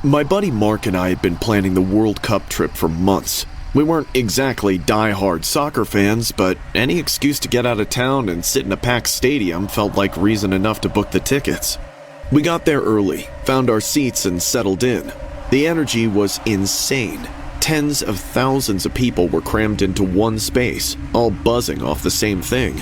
My buddy Mark and I had been planning the World Cup trip for months. We weren't exactly die-hard soccer fans, but any excuse to get out of town and sit in a packed stadium felt like reason enough to book the tickets. We got there early, found our seats, and settled in. The energy was insane. Tens of thousands of people were crammed into one space, all buzzing off the same thing.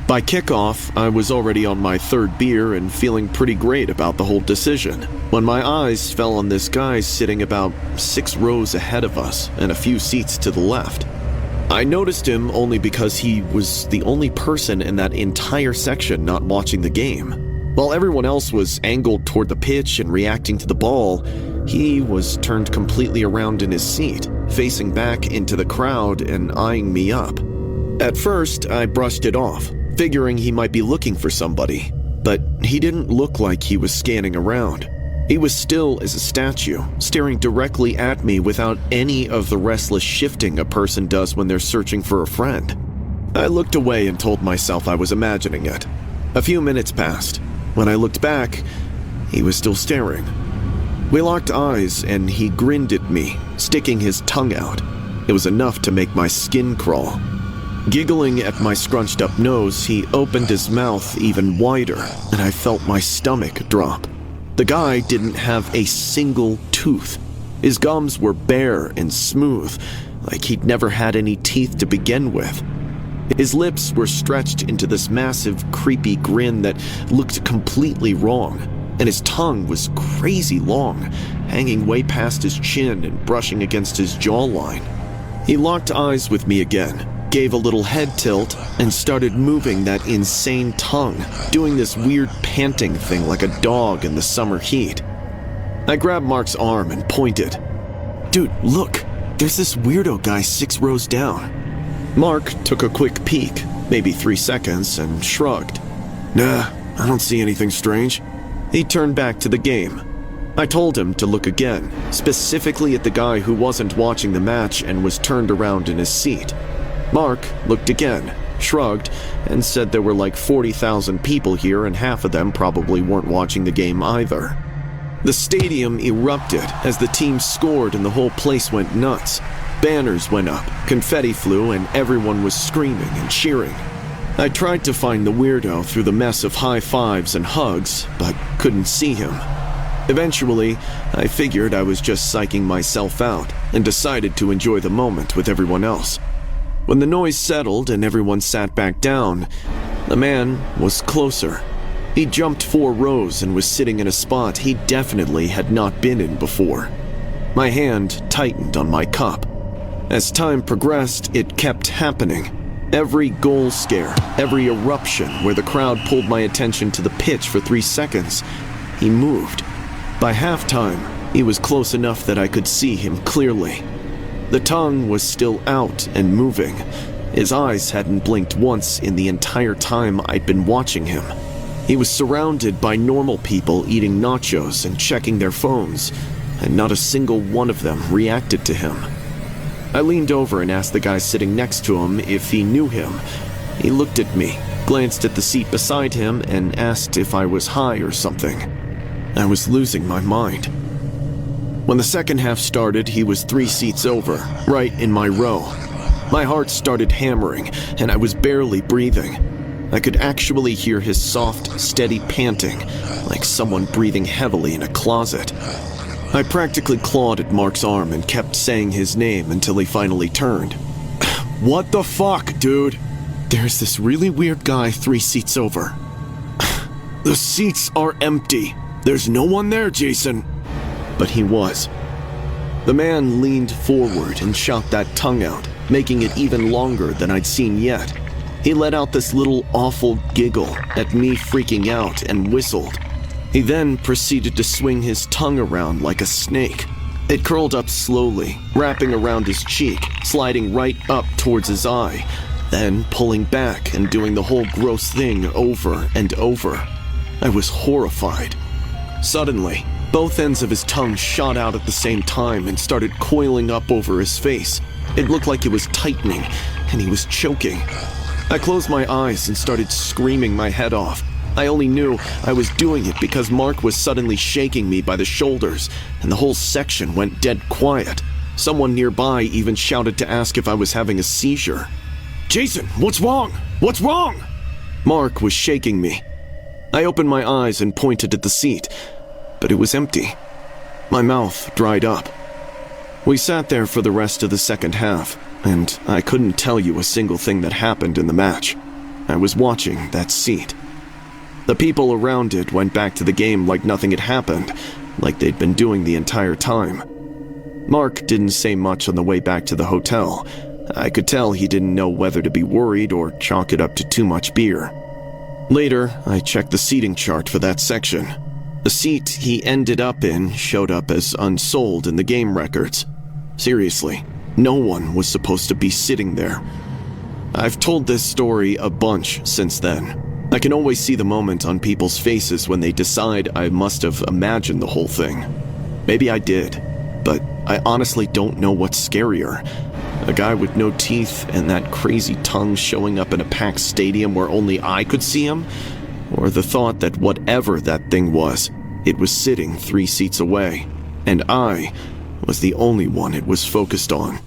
By kickoff, I was already on my third beer and feeling pretty great about the whole decision, when my eyes fell on this guy sitting about 6 rows ahead of us and a few seats to the left. I noticed him only because he was the only person in that entire section not watching the game. While everyone else was angled toward the pitch and reacting to the ball, he was turned completely around in his seat, facing back into the crowd and eyeing me up. At first, I brushed it off, figuring he might be looking for somebody, but he didn't look like he was scanning around. He was still as a statue, staring directly at me without any of the restless shifting a person does when they're searching for a friend. I looked away and told myself I was imagining it. A few minutes passed. When I looked back, he was still staring. We locked eyes and he grinned at me, sticking his tongue out. It was enough to make my skin crawl. Giggling at my scrunched up nose, he opened his mouth even wider, and I felt my stomach drop. The guy didn't have a single tooth. His gums were bare and smooth, like he'd never had any teeth to begin with. His lips were stretched into this massive, creepy grin that looked completely wrong, and his tongue was crazy long, hanging way past his chin and brushing against his jawline. He locked eyes with me again, gave a little head tilt, and started moving that insane tongue, doing this weird panting thing like a dog in the summer heat. I grabbed Mark's arm and pointed. "Dude, look, there's this weirdo guy 6 rows down." Mark took a quick peek, maybe 3 seconds, and shrugged. "Nah, I don't see anything strange." He turned back to the game. I told him to look again, specifically at the guy who wasn't watching the match and was turned around in his seat. Mark looked again, shrugged, and said there were like 40,000 people here and half of them probably weren't watching the game either. The stadium erupted as the team scored and the whole place went nuts. Banners went up, confetti flew, and everyone was screaming and cheering. I tried to find the weirdo through the mess of high fives and hugs, but couldn't see him. Eventually, I figured I was just psyching myself out and decided to enjoy the moment with everyone else. When the noise settled and everyone sat back down, the man was closer. He jumped 4 rows and was sitting in a spot he definitely had not been in before. My hand tightened on my cup. As time progressed, it kept happening. Every goal scare, every eruption where the crowd pulled my attention to the pitch for 3 seconds, he moved. By halftime, he was close enough that I could see him clearly. The tongue was still out and moving. His eyes hadn't blinked once in the entire time I'd been watching him. He was surrounded by normal people eating nachos and checking their phones, and not a single one of them reacted to him. I leaned over and asked the guy sitting next to him if he knew him. He looked at me, glanced at the seat beside him, and asked if I was high or something. I was losing my mind. When the second half started, he was 3 seats over, right in my row. My heart started hammering, and I was barely breathing. I could actually hear his soft, steady panting, like someone breathing heavily in a closet. I practically clawed at Mark's arm and kept saying his name until he finally turned. "What the fuck, dude? There's this really weird guy 3 seats over." "The seats are empty. There's no one there, Jason." But he was. The man leaned forward and shot that tongue out, making it even longer than I'd seen yet. He let out this little awful giggle at me freaking out and whistled. He then proceeded to swing his tongue around like a snake. It curled up slowly, wrapping around his cheek, sliding right up towards his eye, then pulling back and doing the whole gross thing over and over. I was horrified. Suddenly, both ends of his tongue shot out at the same time and started coiling up over his face. It looked like it was tightening, and he was choking. I closed my eyes and started screaming my head off. I only knew I was doing it because Mark was suddenly shaking me by the shoulders, and the whole section went dead quiet. Someone nearby even shouted to ask if I was having a seizure. "Jason, what's wrong? What's wrong?" Mark was shaking me. I opened my eyes and pointed at the seat, but it was empty. My mouth dried up. We sat there for the rest of the second half, and I couldn't tell you a single thing that happened in the match. I was watching that seat. The people around it went back to the game like nothing had happened, like they'd been doing the entire time. Mark didn't say much on the way back to the hotel. I could tell he didn't know whether to be worried or chalk it up to too much beer. Later, I checked the seating chart for that section. The seat he ended up in showed up as unsold in the game records. Seriously, no one was supposed to be sitting there. I've told this story a bunch since then. I can always see the moment on people's faces when they decide I must have imagined the whole thing. Maybe I did, but I honestly don't know what's scarier. A guy with no teeth and that crazy tongue showing up in a packed stadium where only I could see him? Or the thought that whatever that thing was, it was sitting 3 seats away, and I was the only one it was focused on.